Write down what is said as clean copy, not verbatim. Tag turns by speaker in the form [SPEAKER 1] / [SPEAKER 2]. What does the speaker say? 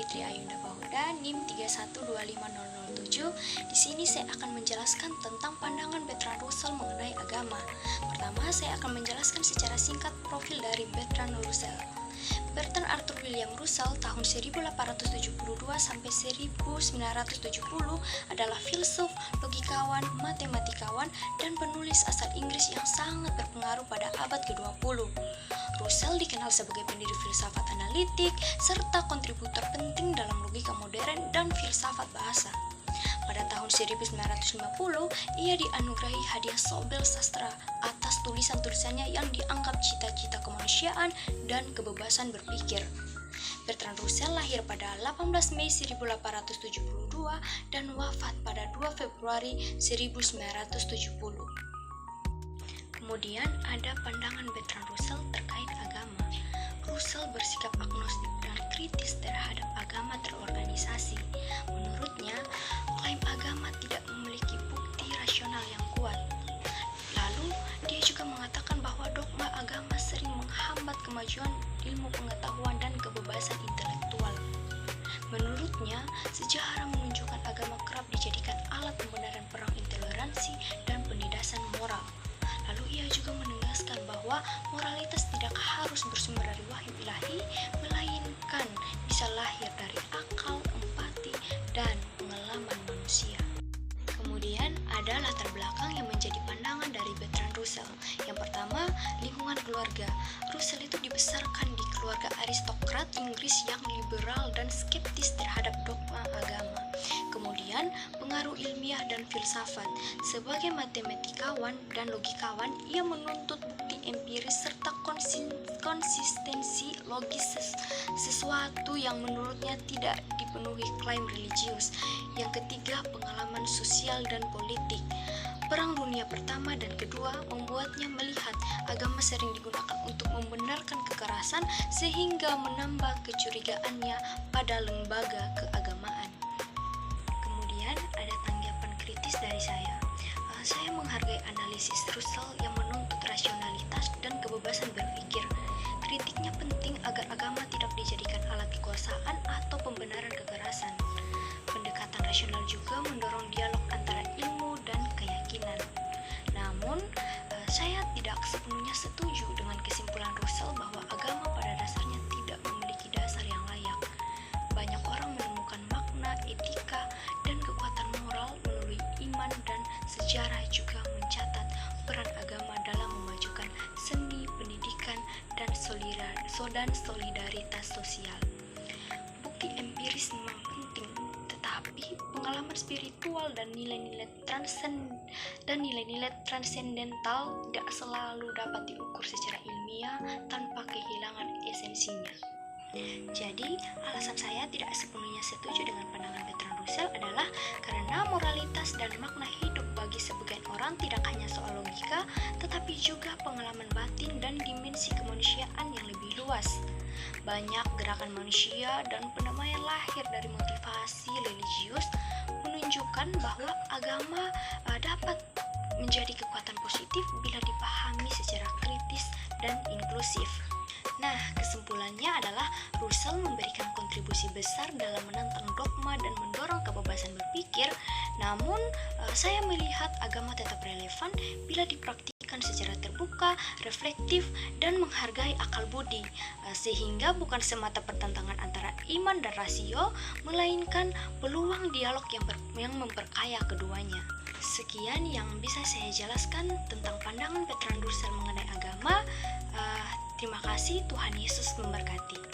[SPEAKER 1] Fitri Ayunda Bahuda, NIM 3125007. Di sini saya akan menjelaskan tentang pandangan Bertrand Russell mengenai agama. Pertama, saya akan menjelaskan secara singkat profil dari Bertrand Russell. Bertrand Arthur William Russell tahun 1872 sampai 1970 adalah filsuf, logikawan, matematikawan, dan penulis asal Inggris yang sangat berpengaruh pada abad ke-20. Russell dikenal sebagai pendiri filsafat analitik serta kontributor penting dalam logika modern dan filsafat bahasa. Pada tahun 1950, ia dianugerahi hadiah Nobel Sastra atas tulisan-tulisannya yang dianggap cita-cita kemanusiaan dan kebebasan berpikir. Bertrand Russell lahir pada 18 Mei 1872 dan wafat pada 2 Februari 1970. Kemudian ada pandangan Bertrand Russell terkait agama. Russell bersikap agnostik dan kritis terhadap agama terorganisasi. Menurutnya, klaim agama tidak memiliki bukti rasional yang kuat. Lalu, dia juga mengatakan bahwa dogma agama sering menghambat kemajuan ilmu pengetahuan dan kebebasan intelektual. Menurutnya, sejarah menunjukkan agama kerap dijadikan alat pembenaran perang intoleransi dan penindasan moral. Lalu ia juga menegaskan bahwa moralitas tidak harus bersumber dari wahyu ilahi, melainkan bisa lahir dari akal, empati, dan pengalaman manusia. Kemudian ada latar belakang yang menjadi pandangan dari Bertrand Russell. Yang pertama, lingkungan keluarga. Russell itu dibesarkan di keluarga aristokrat Inggris yang liberal dan skeptis terhadap dogma agama. Kemudian, pengaruh ilmiah dan filsafat. Sebagai matematikawan dan logikawan, ia menuntut bukti empiris serta konsistensi logis sesuatu yang menurutnya tidak dipenuhi klaim religius. Yang ketiga, pengalaman sosial dan politik. Perang Dunia Pertama dan Kedua membuatnya melihat agama sering digunakan untuk membenarkan kekerasan sehingga menambah kecurigaannya pada lembaga keagamaan. Kemudian ada tanggapan kritis dari saya. Saya menghargai analisis Russell yang menuntut rasionalitas dan kebebasan berpikir. Kritiknya penting agar agama tidak dijadikan alat kekuasaan atau pembenaran kekerasan. Pendekatan rasional juga mendorong dialog antara ilmu dan keyakinan. Namun, saya tidak sepenuhnya setuju dengan kesimpulan Russell bahwa agama pada dasarnya tidak memiliki dasar yang layak. Banyak orang menemukan makna, etika, dan kekuatan moral melalui iman, dan sejarah juga mencatat peran agama dalam memajukan seni, pendidikan, dan solidaritas sosial. Bukti empiris memang penting, tetapi pengalaman spiritual dan nilai-nilai transendental tidak selalu dapat diukur secara ilmiah tanpa kehilangan esensinya. Jadi, alasan saya tidak sepenuhnya setuju dengan pandangan Bertrand Russell adalah karena moralitas dan makna hidup bagi sebagian orang tidak hanya soal logika, tetapi juga pengalaman batin dan dimensi kemanusiaan yang lebih luas. Banyak gerakan manusia dan pendamaian lahir dari motivasi religius menunjukkan bahwa agama dapat menjadi kekuatan positif bila dipahami secara kritis dan inklusif. Nah, kesimpulannya adalah Russell memberikan kontribusi besar dalam menantang dogma dan mendorong kebebasan berpikir. Namun, saya melihat agama tetap relevan bila dipraktikkan secara terbuka, reflektif, dan menghargai akal budi, sehingga bukan semata pertentangan antara iman dan rasio, melainkan peluang dialog yang memperkaya keduanya. Sekian yang bisa saya jelaskan tentang pandangan Bertrand Russell mengenai agama. Terima kasih, Tuhan Yesus memberkati.